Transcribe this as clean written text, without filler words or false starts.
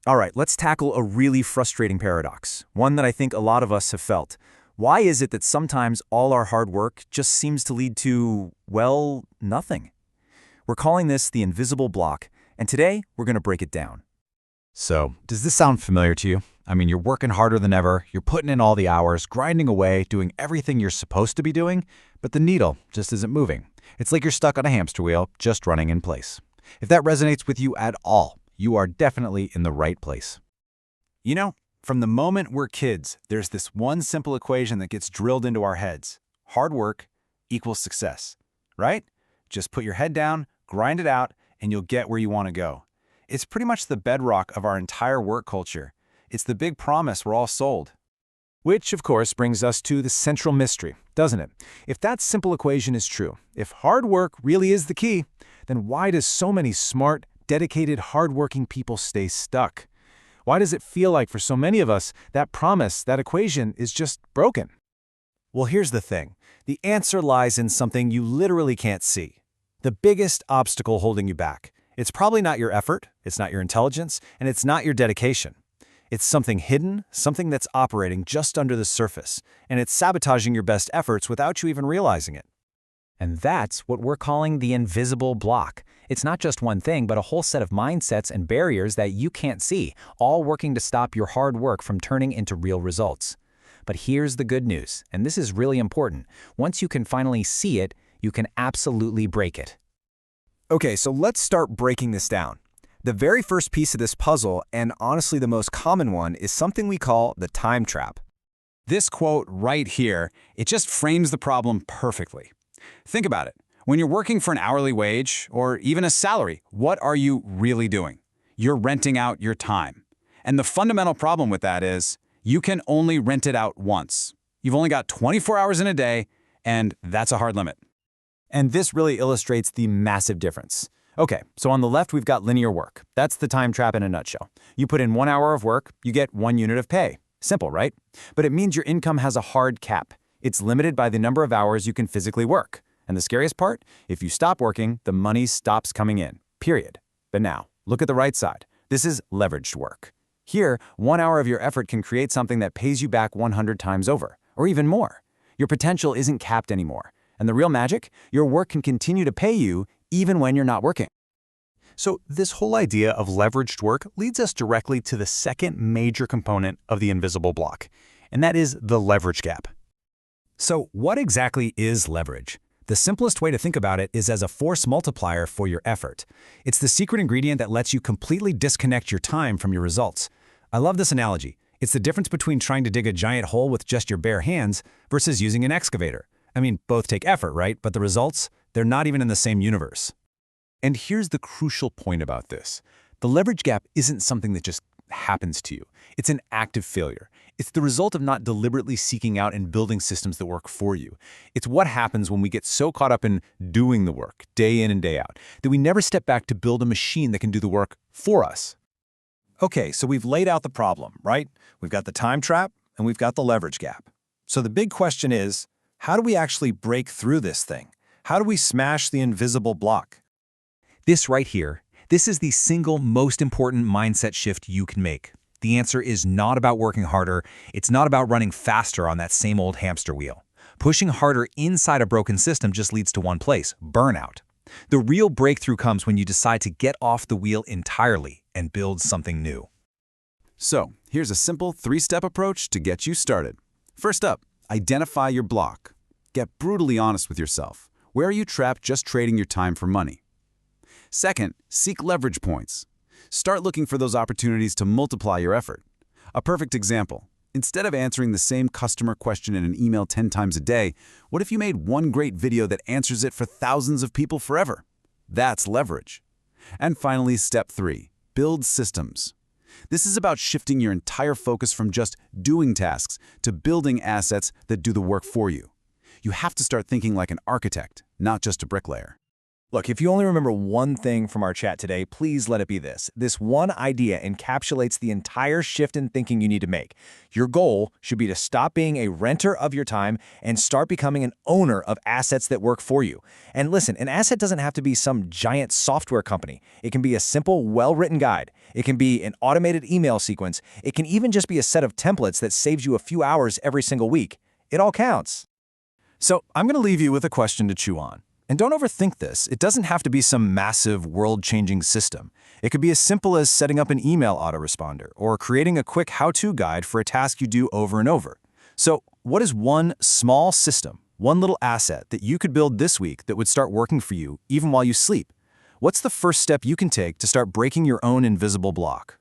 All right, let's tackle a really frustrating paradox, one that I think a lot of us have felt. Why is it that sometimes all our hard work just seems to lead to, well, nothing? We're calling this the invisible block, and today we're going to break it down. So, does this sound familiar to you? I mean, you're working harder than ever, you're putting in all the hours, grinding away, doing everything you're supposed to be doing, but the needle just isn't moving. It's like you're stuck on a hamster wheel, just running in place. If that resonates with you at all, you are definitely in the right place. You know, from the moment we're kids, there's this one simple equation that gets drilled into our heads. Hard work equals success, right? Just put your head down, grind it out, and you'll get where you want to go. It's pretty much the bedrock of our entire work culture. It's the big promise we're all sold. Which, of course, brings us to the central mystery, doesn't it? If that simple equation is true, if hard work really is the key, then why does so many smart, dedicated, hardworking people stay stuck? Why does it feel like for so many of us, that promise, that equation is just broken? Well, here's the thing. The answer lies in something you literally can't see. The biggest obstacle holding you back. It's probably not your effort, it's not your intelligence, and it's not your dedication. It's something hidden, something that's operating just under the surface, and it's sabotaging your best efforts without you even realizing it. And that's what we're calling the invisible block. It's not just one thing, but a whole set of mindsets and barriers that you can't see, all working to stop your hard work from turning into real results. But here's the good news, and this is really important. Once you can finally see it, you can absolutely break it. Okay, so let's start breaking this down. The very first piece of this puzzle, and honestly the most common one, is something we call the time trap. This quote right here, it just frames the problem perfectly. Think about it. When you're working for an hourly wage, or even a salary, what are you really doing? You're renting out your time. And the fundamental problem with that is, you can only rent it out once. You've only got 24 hours in a day, and that's a hard limit. And this really illustrates the massive difference. Okay, so on the left we've got linear work. That's the time trap in a nutshell. You put in 1 hour of work, you get 1 unit of pay. Simple, right? But it means your income has a hard cap. It's limited by the number of hours you can physically work. And the scariest part? If you stop working, the money stops coming in. Period. But now, look at the right side. This is leveraged work. Here, 1 hour of your effort can create something that pays you back 100 times over, or even more. Your potential isn't capped anymore. And the real magic? Your work can continue to pay you even when you're not working. So this whole idea of leveraged work leads us directly to the second major component of the invisible block, and that is the leverage gap. So what exactly is leverage? The simplest way to think about it is as a force multiplier for your effort. It's the secret ingredient that lets you completely disconnect your time from your results. I love this analogy. It's the difference between trying to dig a giant hole with just your bare hands versus using an excavator. I mean, both take effort, right? But the results, they're not even in the same universe. And here's the crucial point about this. The leverage gap isn't something that just happens to you. It's an active failure. It's the result of not deliberately seeking out and building systems that work for you. It's what happens when we get so caught up in doing the work, day in and day out, that we never step back to build a machine that can do the work for us. Okay, so we've laid out the problem, right? We've got the time trap and we've got the leverage gap. So the big question is, how do we actually break through this thing? How do we smash the invisible block? This right here, this is the single most important mindset shift you can make. The answer is not about working harder. It's not about running faster on that same old hamster wheel. Pushing harder inside a broken system just leads to one place: burnout. The real breakthrough comes when you decide to get off the wheel entirely and build something new. So, here's a simple 3-step approach to get you started. First up, identify your block. Get brutally honest with yourself. Where are you trapped just trading your time for money? Second, seek leverage points. Start looking for those opportunities to multiply your effort. A perfect example. Instead of answering the same customer question in an email 10 times a day, what if you made one great video that answers it for thousands of people forever? That's leverage. And finally, step 3, build systems. This is about shifting your entire focus from just doing tasks to building assets that do the work for you. You have to start thinking like an architect, not just a bricklayer. Look, if you only remember one thing from our chat today, please let it be this. This one idea encapsulates the entire shift in thinking you need to make. Your goal should be to stop being a renter of your time and start becoming an owner of assets that work for you. And listen, an asset doesn't have to be some giant software company. It can be a simple, well-written guide. It can be an automated email sequence. It can even just be a set of templates that saves you a few hours every single week. It all counts. So I'm going to leave you with a question to chew on. And don't overthink this. It doesn't have to be some massive, world-changing system. It could be as simple as setting up an email autoresponder or creating a quick how-to guide for a task you do over and over. So what is one small system, one little asset that you could build this week that would start working for you even while you sleep? What's the first step you can take to start breaking your own invisible block?